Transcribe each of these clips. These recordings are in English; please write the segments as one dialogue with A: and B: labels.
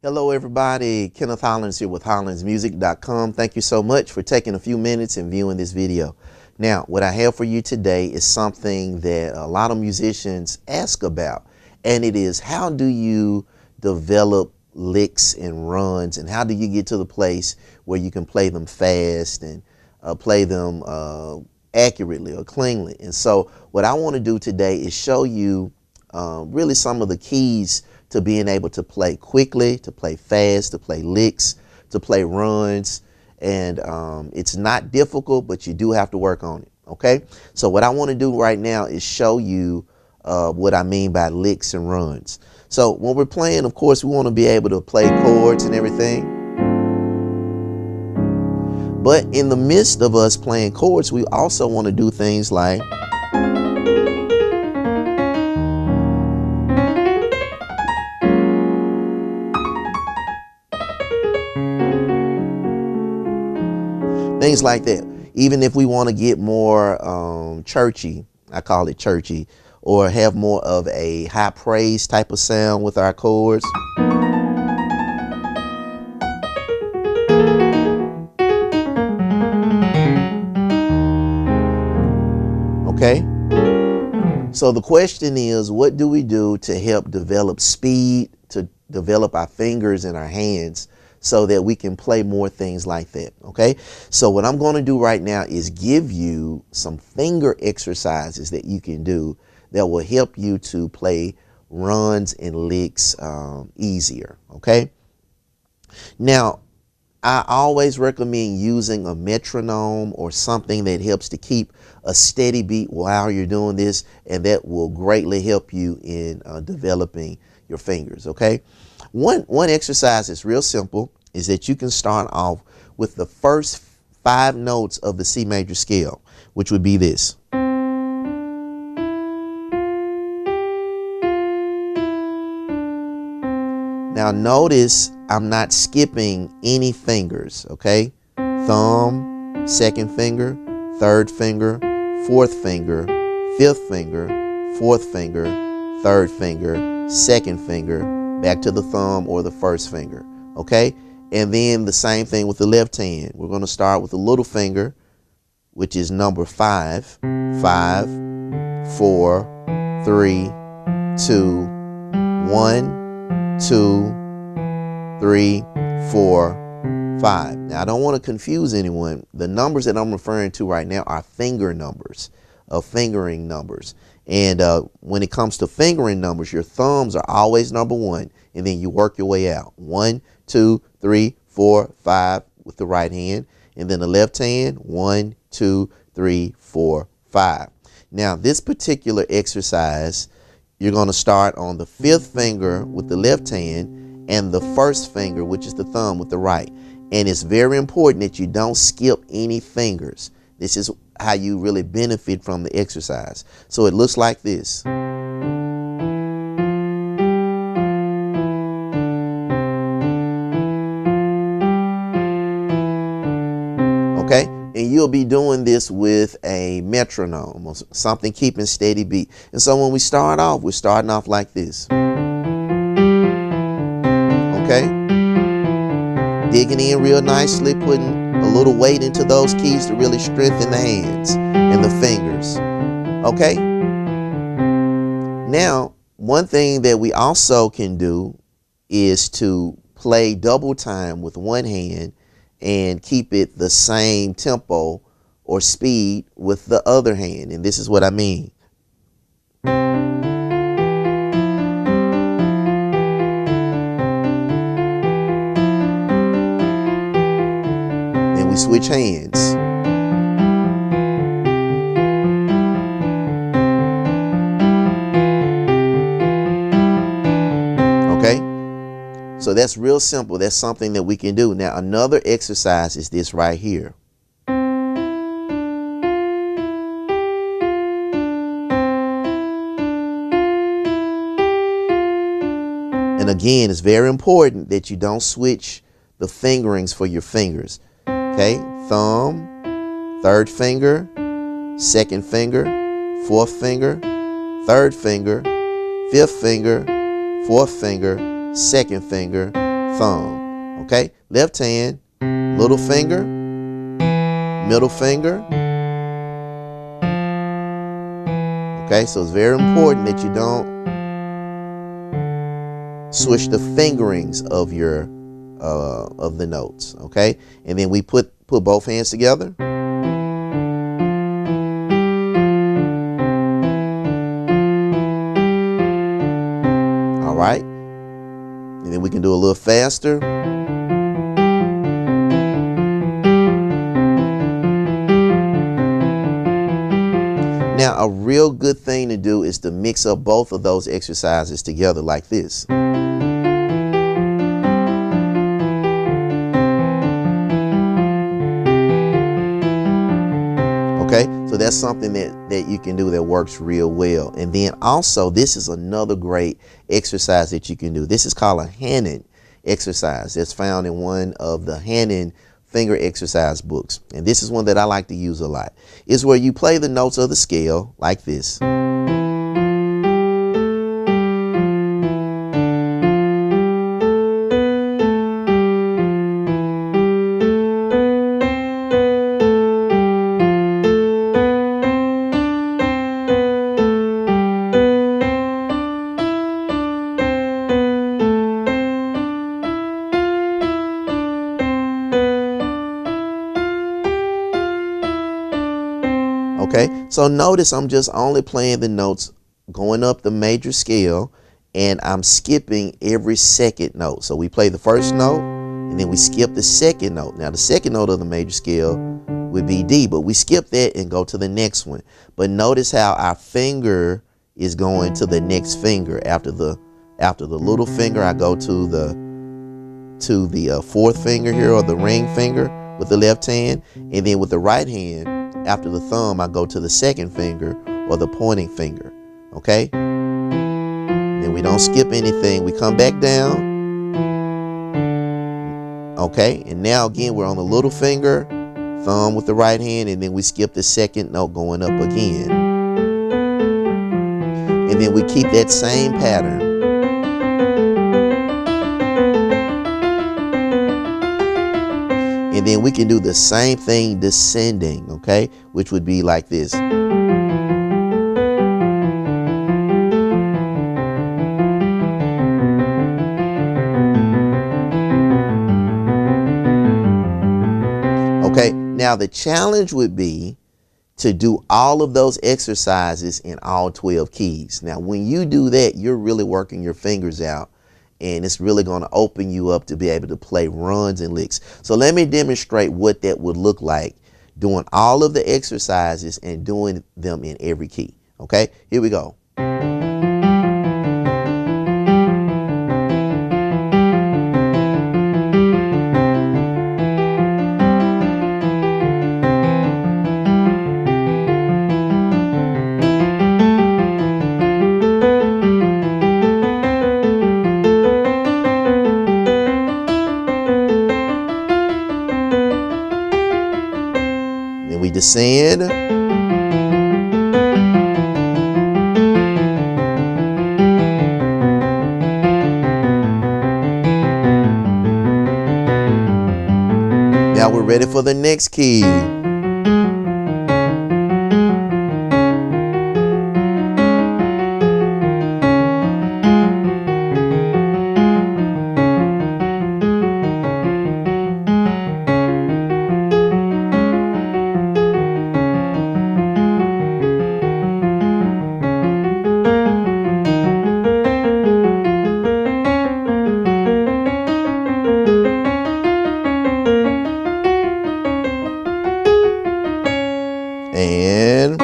A: Hello everybody, Kenneth Hollins here with HollinsMusic.com. Thank you so much for taking a few minutes and viewing this video. Now, what I have for you today is something that a lot of musicians ask about, and it is, how do you develop licks and runs, and how do you get to the place where you can play them fast and play them accurately or cleanly? And so what I want to do today is show you really some of the keys to being able to play quickly, to play fast, to play licks, to play runs. And it's not difficult, but you do have to work on it. Okay, so what I want to do right now is show you what I mean by licks and runs. So when we're playing, of course, we want to be able to play chords and everything. But in the midst of us playing chords, we also want to do things like things like that. Even if we want to get more churchy, I call it churchy, or have more of a high praise type of sound with our chords. Okay? So the question is, what do we do to help develop speed, to develop our fingers and our hands, so that we can play more things like that? Okay, so what I'm going to do right now is give you some finger exercises that you can do that will help you to play runs and licks easier. Okay, now I always recommend using a metronome or something that helps to keep a steady beat while you're doing this, and that will greatly help you in developing your fingers. Okay, one exercise that's real simple is that you can start off with the first 5 notes of the C major scale, which would be this. Now notice I'm not skipping any fingers, okay? Thumb, second finger, third finger, fourth finger, fifth finger, fourth finger, third finger, second finger, back to the thumb or the first finger, okay? And then the same thing with the left hand. We're going to start with the little finger, which is number 5, 5, 4, 3, 2, 1, 2, 3, 4, 5. Now I don't want to confuse anyone. The numbers that I'm referring to right now are finger numbers, fingering numbers. And when it comes to fingering numbers, your thumbs are always number 1, and then you work your way out. 1, 2, 3, 4, 5 with the right hand, and then the left hand, 1, 2, 3, 4, 5. Now this particular exercise, you're going to start on the 5th finger with the left hand and the 1st finger, which is the thumb, with the right. And it's very important that you don't skip any fingers. This is how you really benefit from the exercise. So it looks like this. Okay, and you'll be doing this with a metronome or something keeping steady beat. And so when we start off, we're starting off like this. Okay, digging in real nicely, putting a little weight into those keys to really strengthen the hands and the fingers. Okay, now one thing that we also can do is to play double time with one hand and keep it the same tempo or speed with the other hand. And this is what I mean. Then we switch hands. Okay? So that's real simple. That's something that we can do. Now another exercise is this right here. And again, it's very important that you don't switch the fingerings for your fingers. Okay, thumb, 3rd finger, 2nd finger, 4th finger, 3rd finger, 5th finger, 4th finger, 2nd finger, thumb. Okay, left hand, little finger, middle finger. Okay, so it's very important that you don't switch the fingerings of your of the notes. Okay, and then we put both hands together. All right, and then we can do a little faster. Now, a real good thing to do is to mix up both of those exercises together like this. Okay, so that's something that you can do that works real well. And then also, this is another great exercise that you can do. This is called a Hannon exercise. That's found in one of the Hannon finger exercise books. And this is one that I like to use a lot. It's where you play the notes of the scale like this. Okay, so notice I'm just only playing the notes going up the major scale, and I'm skipping every second note. So we play the first note, and then we skip the second note. Now the second note of the major scale would be D, but we skip that and go to the next one. But notice how our finger is going to the next finger. After the little finger, I go to the fourth finger here, or the ring finger with the left hand, and then with the right hand, after the thumb, I go to the second finger or the pointing finger. Okay? Then we don't skip anything. We come back down. Okay? And now again, we're on the little finger, thumb with the right hand, and then we skip the second note going up again. And then we keep that same pattern. And then we can do the same thing descending, okay? Which would be like this. Okay, now the challenge would be to do all of those exercises in all 12 keys. Now, when you do that, you're really working your fingers out, and it's really going to open you up to be able to play runs and licks. So let me demonstrate what that would look like, doing all of the exercises and doing them in every key. Okay, here we go. We descend. Now we're ready for the next key. And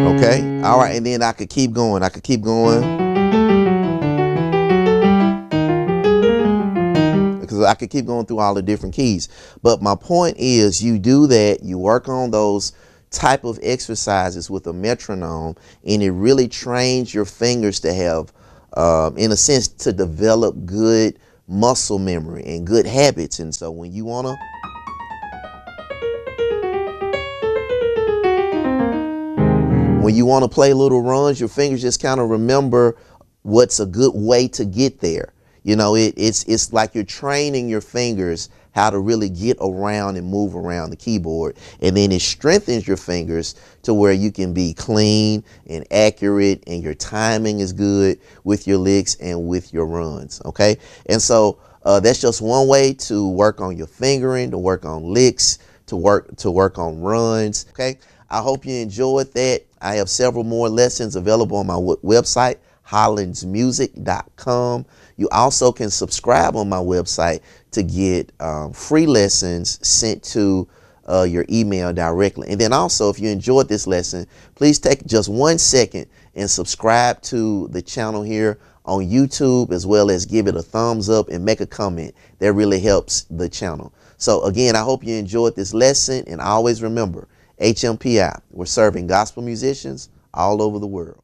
A: okay, all right, and then I could keep going. Because I could keep going through all the different keys. But my point is, you do that, you work on those type of exercises with a metronome, and it really trains your fingers to have, in a sense, to develop good muscle memory and good habits. And so when you want to When you want to play little runs, your fingers just kind of remember what's a good way to get there. You know, it's like you're training your fingers how to really get around and move around the keyboard. And then it strengthens your fingers to where you can be clean and accurate, and your timing is good with your licks and with your runs. Okay. And so that's just one way to work on your fingering, to work on licks, to work on runs. Okay. I hope you enjoyed that. I have several more lessons available on my website, hollandsmusic.com. You also can subscribe on my website to get free lessons sent to your email directly. And then also, if you enjoyed this lesson, please take just 1 second and subscribe to the channel here on YouTube, as well as give it a thumbs up and make a comment. That really helps the channel. So again, I hope you enjoyed this lesson, and always remember, HMPI, we're serving gospel musicians all over the world.